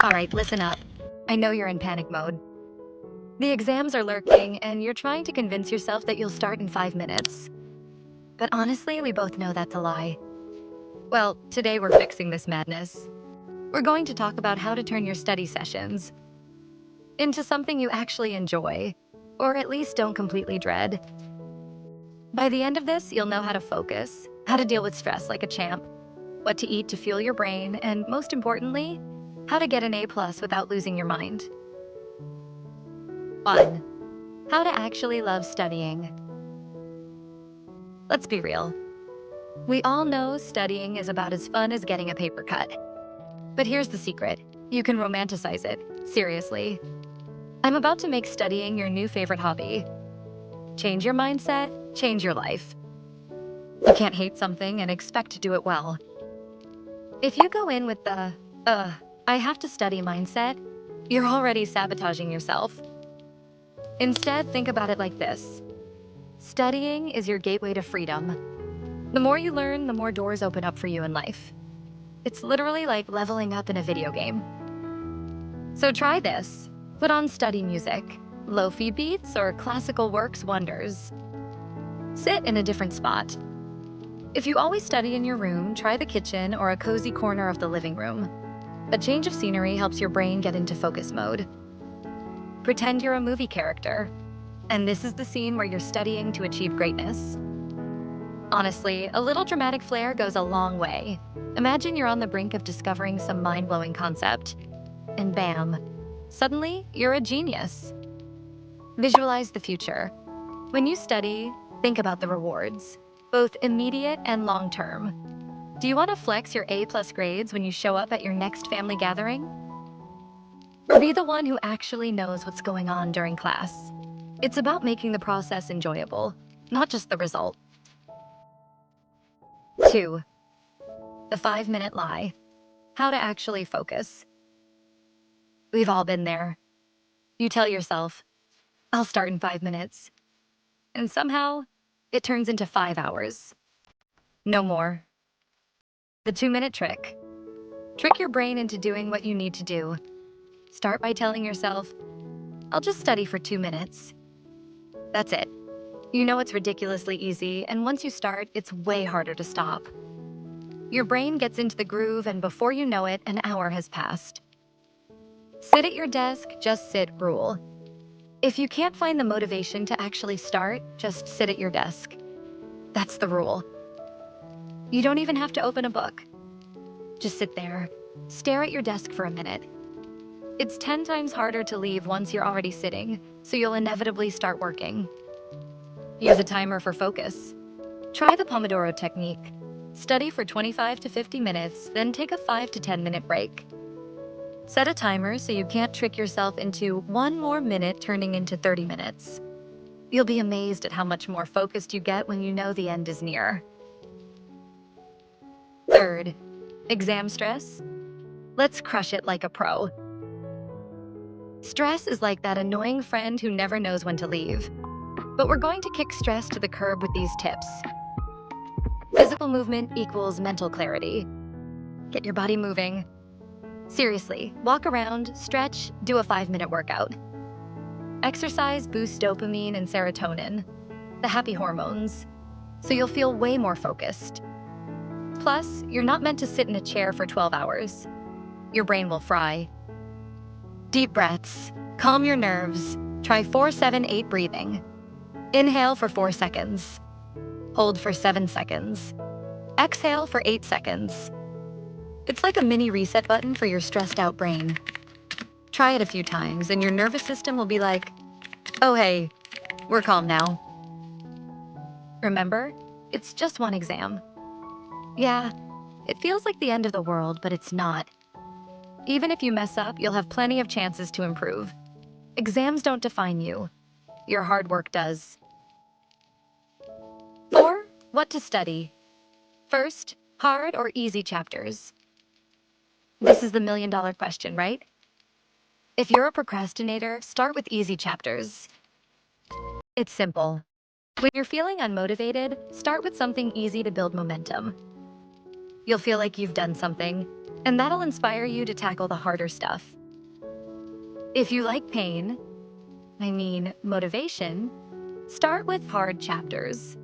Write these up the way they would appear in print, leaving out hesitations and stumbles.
Alright, listen up. I know you're in panic mode. The exams are lurking, and you're trying to convince yourself that you'll start in 5 minutes. But honestly, we both know that's a lie. Well, today we're fixing this madness. We're going to talk about how to turn your study sessions into something you actually enjoy, or at least don't completely dread. By the end of this, you'll know how to focus, how to deal with stress like a champ, what to eat to fuel your brain, and most importantly, how to get an A+ without losing your mind. 1. How to actually love studying. Let's be real. We all know studying is about as fun as getting a paper cut. But here's the secret. You can romanticize it. Seriously. I'm about to make studying your new favorite hobby. Change your mindset, change your life. You can't hate something and expect to do it well. If you go in with the, I have to study mindset, you're already sabotaging yourself. Instead, think about it like this. Studying is your gateway to freedom. The more you learn, the more doors open up for you in life. It's literally like leveling up in a video game. So try this. Put on study music. Lo-fi beats or classical works wonders. Sit in a different spot. If you always study in your room, try the kitchen or a cozy corner of the living room. A change of scenery helps your brain get into focus mode. Pretend you're a movie character. And this is the scene where you're studying to achieve greatness. Honestly, a little dramatic flair goes a long way. Imagine you're on the brink of discovering some mind-blowing concept. And bam, suddenly you're a genius. Visualize the future. When you study, think about the rewards, both immediate and long-term. Do you want to flex your A+ grades when you show up at your next family gathering? Or be the one who actually knows what's going on during class? It's about making the process enjoyable, not just the result. 2. The 5-minute lie. How to actually focus. We've all been there. You tell yourself, I'll start in 5 minutes. And somehow, it turns into 5 hours. No more. The 2-minute trick. Trick your brain into doing what you need to do. Start by telling yourself, I'll just study for 2 minutes. That's it. You know it's ridiculously easy, and once you start, it's way harder to stop. Your brain gets into the groove, and before you know it, an hour has passed. Sit at your desk, just sit rule. If you can't find the motivation to actually start, just sit at your desk. That's the rule. You don't even have to open a book. Just sit there. Stare at your desk for a minute. It's 10 times harder to leave once you're already sitting, so you'll inevitably start working. Use a timer for focus. Try the Pomodoro technique. Study for 25 to 50 minutes, then take a 5 to 10-minute break. Set a timer so you can't trick yourself into 1 more minute turning into 30 minutes. You'll be amazed at how much more focused you get when you know the end is near. 3. Exam stress. Let's crush it like a pro. Stress is like that annoying friend who never knows when to leave. But we're going to kick stress to the curb with these tips. Physical movement equals mental clarity. Get your body moving. Seriously, walk around, stretch, do a 5-minute workout. Exercise boosts dopamine and serotonin, the happy hormones, so you'll feel way more focused. Plus, you're not meant to sit in a chair for 12 hours. Your brain will fry. Deep breaths. Calm your nerves. Try 4-7-8 breathing. Inhale for 4 seconds. Hold for 7 seconds. Exhale for 8 seconds. It's like a mini reset button for your stressed out brain. Try it a few times and your nervous system will be like, oh hey, we're calm now. Remember, it's just one exam. Yeah, it feels like the end of the world, but it's not. Even if you mess up, you'll have plenty of chances to improve. Exams don't define you. Your hard work does. 4. What to study. First, hard or easy chapters. This is the million-dollar question, right? If you're a procrastinator, start with easy chapters. It's simple. When you're feeling unmotivated, start with something easy to build momentum. You'll feel like you've done something, and that'll inspire you to tackle the harder stuff. If you like pain, motivation, start with hard chapters.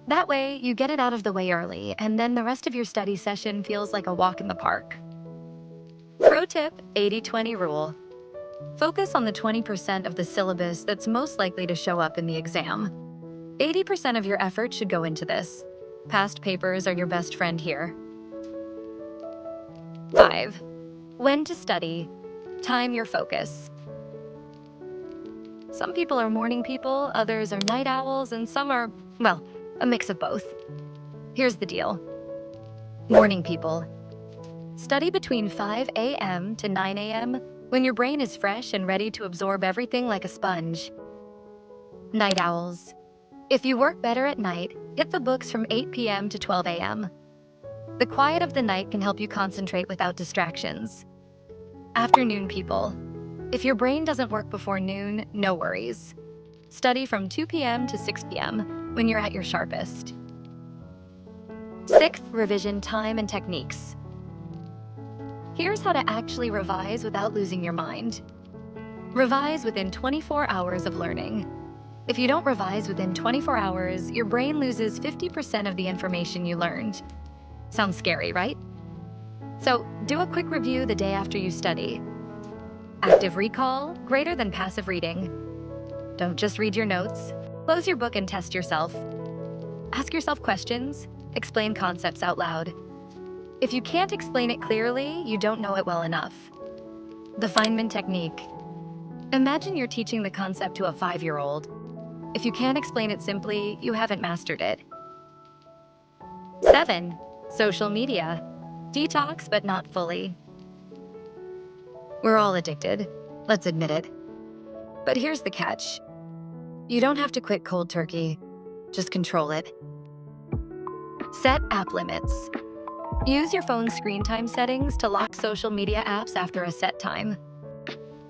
That way, you get it out of the way early, and then the rest of your study session feels like a walk in the park. Pro tip: 80-20 rule. Focus on the 20% of the syllabus that's most likely to show up in the exam. 80% of your effort should go into this. Past papers are your best friend here. 5. When to study. Time your focus. Some people are morning people, others are night owls, and some are, well, a mix of both. Here's the deal. Morning people. Study between 5 a.m. to 9 a.m. when your brain is fresh and ready to absorb everything like a sponge. Night owls. If you work better at night, hit the books from 8 p.m. to 12 a.m. The quiet of the night can help you concentrate without distractions. Afternoon people. If your brain doesn't work before noon, no worries. Study from 2 p.m. to 6 p.m. when you're at your sharpest. 6. Revision time and techniques. Here's how to actually revise without losing your mind. Revise within 24 hours of learning. If you don't revise within 24 hours, your brain loses 50% of the information you learned. Sounds scary, right? So, do a quick review the day after you study. Active recall, greater than passive reading. Don't just read your notes. Close your book and test yourself. Ask yourself questions. Explain concepts out loud. If you can't explain it clearly, you don't know it well enough. The Feynman technique. Imagine you're teaching the concept to a 5-year-old. If you can't explain it simply, you haven't mastered it. 7. Social media. Detox, but not fully. We're all addicted. Let's admit it. But here's the catch. You don't have to quit cold turkey. Just control it. Set app limits. Use your phone's screen time settings to lock social media apps after a set time.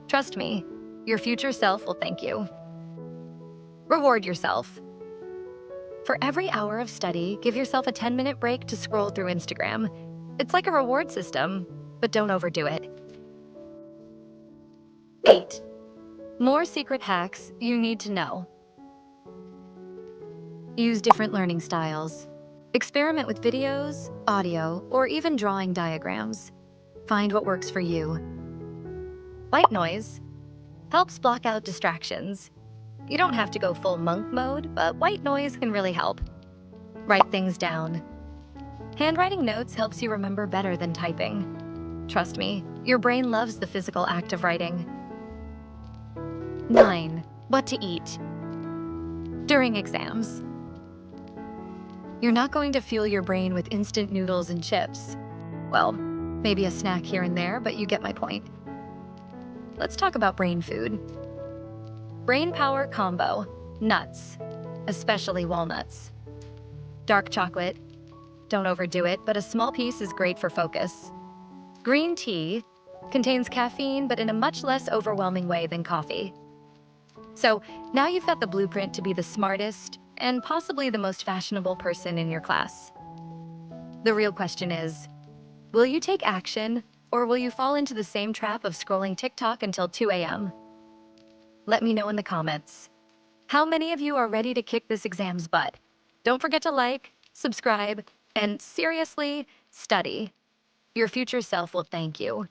Trust me, your future self will thank you. Reward yourself. For every hour of study, give yourself a 10-minute break to scroll through Instagram. It's like a reward system, but don't overdo it. 8. More secret hacks you need to know. Use different learning styles. Experiment with videos, audio, or even drawing diagrams. Find what works for you. White noise helps block out distractions. You don't have to go full monk mode, but white noise can really help. Write things down. Handwriting notes helps you remember better than typing. Trust me, your brain loves the physical act of writing. 9. What to eat. During exams. You're not going to fuel your brain with instant noodles and chips. Well, maybe a snack here and there, but you get my point. Let's talk about brain food. Brain power combo. Nuts, especially walnuts. Dark chocolate. Don't overdo it, but a small piece is great for focus. Green tea contains caffeine, but in a much less overwhelming way than coffee. So now you've got the blueprint to be the smartest and possibly the most fashionable person in your class. The real question is, will you take action, or will you fall into the same trap of scrolling TikTok until 2 a.m.? Let me know in the comments. How many of you are ready to kick this exam's butt? Don't forget to like, subscribe, and seriously, study. Your future self will thank you.